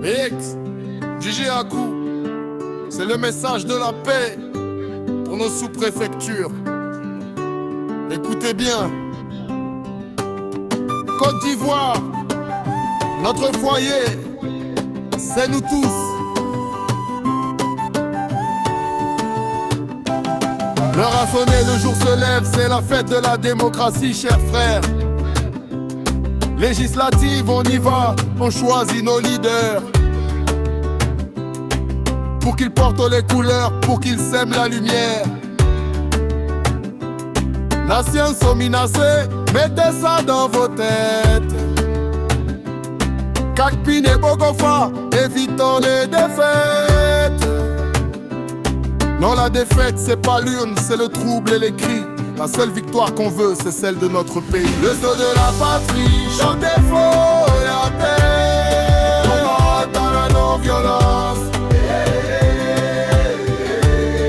Mix, DJ Akou, c'est le message de la paix pour nos sous-préfectures. Écoutez bien. Côte d'Ivoire, notre foyer, c'est nous tous. L'heure a sonné, le jour se lève, c'est la fête de la démocratie, chers frères. Législative, on y va, on choisit nos leaders. Pour qu'ils portent les couleurs, pour qu'ils sèment la lumière. Nations sont menacées, mettez ça dans vos têtes. Kakpin et Bogofa, évitons les défaites. Non, la défaite, c'est pas l'urne, c'est le trouble et les cris. La seule victoire qu'on veut, c'est celle de notre pays. Le saut de la patrie, chantez fort et en paix. On va dans la non-violence.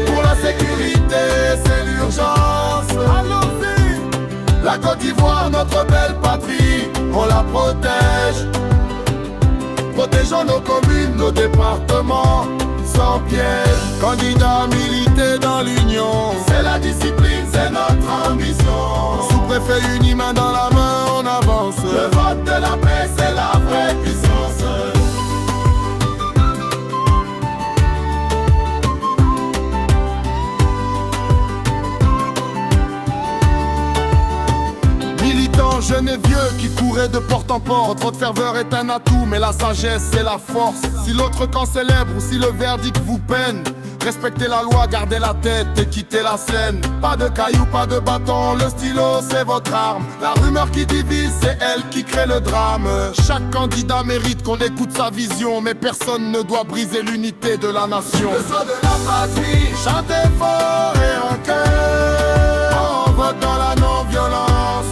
Pour la sécurité, c'est l'urgence. Allons-y. La Côte d'Ivoire, notre belle patrie, on la protège. Protégeons nos communes, nos départements, sans piège. Candidat milité dans l'union, c'est la discipline, c'est notre ambition. Sous-préfet uni, main dans la main, on avance. Le vote de la paix, c'est la vraie puissance. Militants, jeunes et vieux qui couraient de porte en porte. Votre ferveur est un atout, mais la sagesse c'est la force. Si l'autre camp célèbre ou si le verdict vous peine, respectez la loi, gardez la tête et quittez la scène. Pas de cailloux, pas de bâton, le stylo c'est votre arme. La rumeur qui divise, c'est elle qui crée le drame. Chaque candidat mérite qu'on écoute sa vision, mais personne ne doit briser l'unité de la nation. Le saut de la patrie, chantez fort et en cœur. On vote dans la non-violence.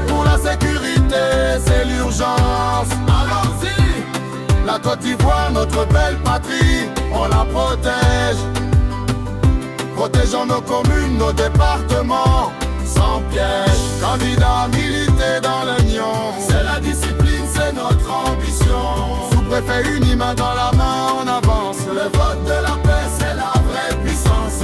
Pour la sécurité, c'est l'urgence. Allons-y. La Côte d'Ivoire, notre belle patrie, on la protège. Protégeons nos communes, nos départements, sans piège. Candidat milité dans l'union, c'est la discipline, c'est notre ambition. Sous-préfet uni, main dans la main, on avance. Le vote de la paix, c'est la vraie puissance.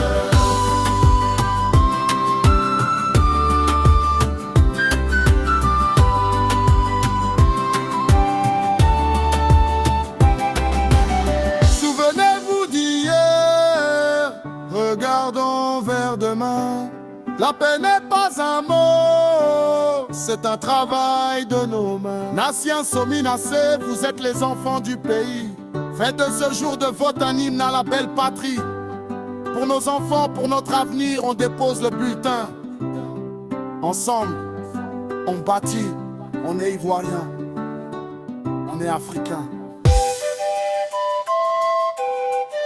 Regardons vers demain. La paix n'est pas un mot, c'est un travail de nos mains. Nations sont menacées, vous êtes les enfants du pays. Faites de ce jour de vote un hymne à la belle patrie. Pour nos enfants, pour notre avenir, on dépose le bulletin. Ensemble, on bâtit, on est ivoirien, on est africain.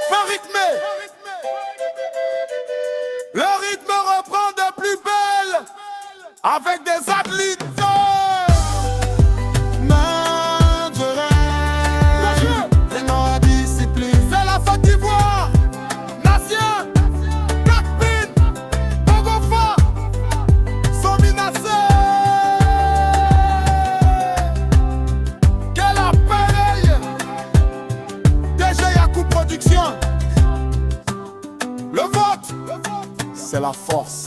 Pas rythmé. Le rythme reprend de plus belle avec des athlètes. Main de reine, et non la discipline. C'est la Côte d'Ivoire, nation, Kakpin, Bogofa, sont menacés. Quel appel! DJ Akou Production. Le vote, c'est la force.